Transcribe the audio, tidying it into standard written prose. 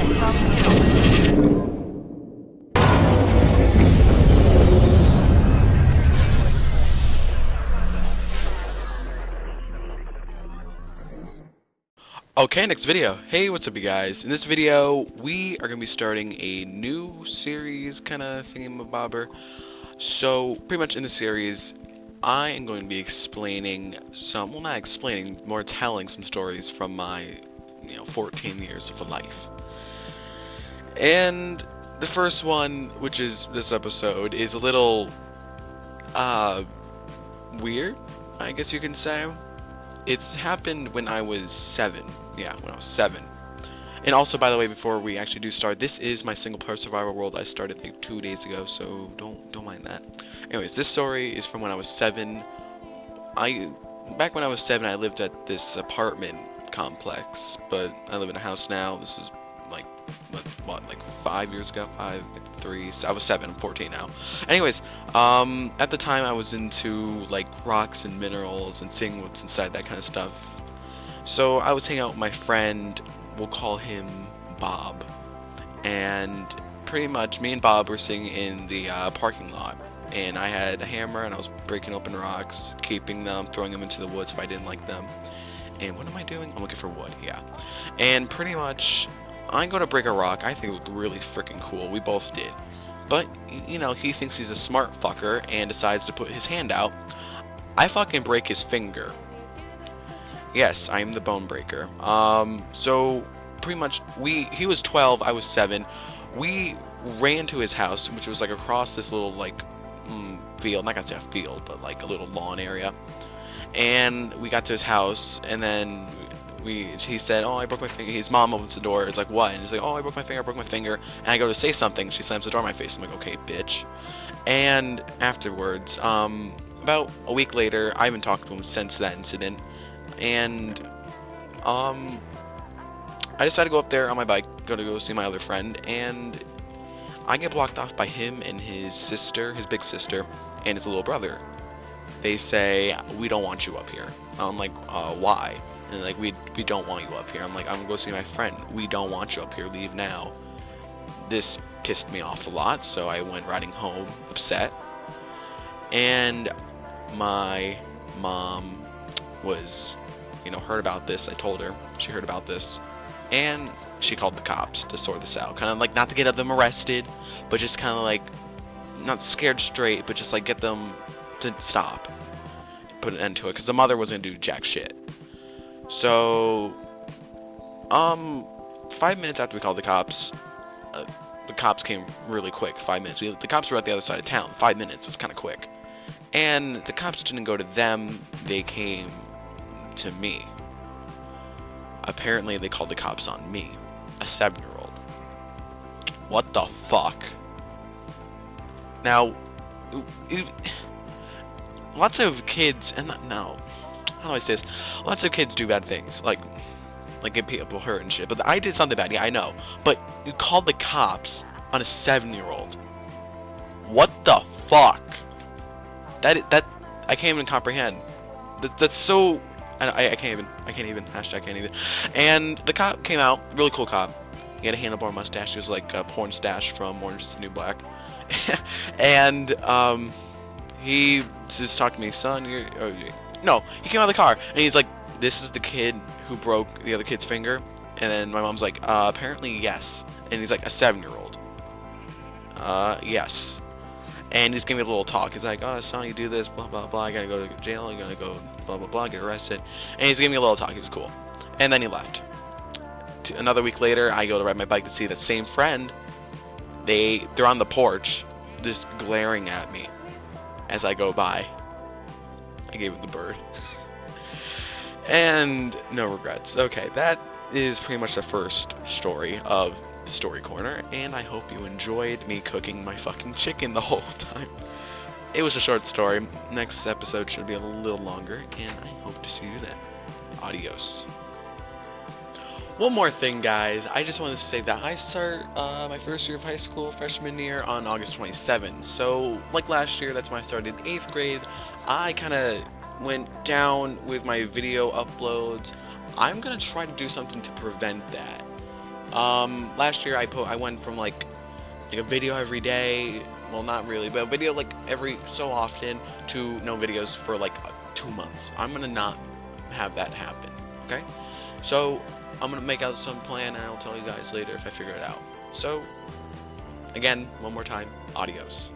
Okay, next video. Hey, what's up you guys? In this video, we are going to be starting a new series kind of thingamabobber. So, pretty much in the series, I am going to be explaining some, well not explaining, more telling some stories from my, 14 years of life. And the first one, which is this episode, is a little, weird, I guess you can say. It's happened when I was 7. Yeah, when I was 7. And also, by the way, before we actually do start, this is my single-player survival world I started like 2 days ago, so don't mind that. Anyways, this story is from when I was 7. Back when I was 7, I lived at this apartment complex, but I live in a house now. This is like like 5 years ago, 3. I was 7. I'm 14 now. Anyways, at the time I was into like rocks and minerals and seeing what's inside, that kind of stuff. So I was hanging out with my friend. We'll call him Bob, and pretty much me and Bob were sitting in the parking lot, and I had a hammer and I was breaking open rocks, keeping them, throwing them into the woods if I didn't like them. And what am I doing? I'm looking for wood, yeah. And pretty much, I'm going to break a rock. I think it looked really freaking cool. We both did. But, he thinks he's a smart fucker and decides to put his hand out. I fucking break his finger. Yes, I'm the bone breaker. So, pretty much, he was 12, I was 7. We ran to his house, which was like across this little, like, field. Not gonna say a field, but like a little lawn area. And we got to his house, and then he said, oh, I broke my finger. His mom opens the door. It's like, what? And he's like, oh, I broke my finger. And I go to say something. She slams the door in my face. I'm like, okay, bitch. And afterwards, about a week later, I haven't talked to him since that incident. And, I decided to go up there on my bike, go see my other friend, and I get blocked off by him and his sister, his big sister, and his little brother. They say, we don't want you up here. I'm like, why? And like, we don't want you up here. I'm like, I'm gonna go see my friend. We don't want you up here. Leave now. This pissed me off a lot, so I went riding home upset. And my mom was, heard about this. I told her. She heard about this. And she called the cops to sort this out. Kind of like, not to get them arrested, but just kind of like, not scared straight, but just like get them to stop, put an end to it, because the mother wasn't gonna do jack shit. So, 5 minutes after we called the cops came really quick. 5 minutes. The cops were at the other side of town. 5 minutes was kind of quick, and the cops didn't go to them. They came to me. Apparently, they called the cops on me, a 7-year-old. What the fuck? Now, lots of kids, and no, how do I say this? Lots of kids do bad things, like get people hurt and shit. But I did something bad, yeah, I know. But you called the cops on a 7-year-old. What the fuck? That I can't even comprehend. That's so. I can't even. Hashtag can't even. And the cop came out, really cool cop. He had a handlebar mustache. He was like a porn stash from Orange is the New Black. And he just talked to me, son. No, he came out of the car and he's like, "This is the kid who broke the other kid's finger." And then my mom's like, "Apparently yes." And he's like, "A 7-year-old." Yes. And he's giving me a little talk. He's like, "Oh, son, you do this, blah blah blah. I gotta go to jail. You gotta go, blah blah blah. Get arrested." And he's giving me a little talk. He was cool. And then he left. Another week later, I go to ride my bike to see that same friend. They're on the porch, just glaring at me as I go by. I gave it the bird. And no regrets. Okay, that is pretty much the first story of the Story Corner, and I hope you enjoyed me cooking my fucking chicken the whole time. It was a short story. Next episode should be a little longer, and I hope to see you then. Adios. One more thing, guys. I just wanted to say that I start my first year of high school, freshman year, on August 27th. So, like last year, that's when I started 8th grade. I kind of went down with my video uploads. I'm going to try to do something to prevent that. Last year I went from like a video every day, well not really, but a video like every so often, to no videos for like 2 months. I'm gonna not have that happen, okay? So I'm gonna make out some plan and I'll tell you guys later if I figure it out. So again, one more time, adios.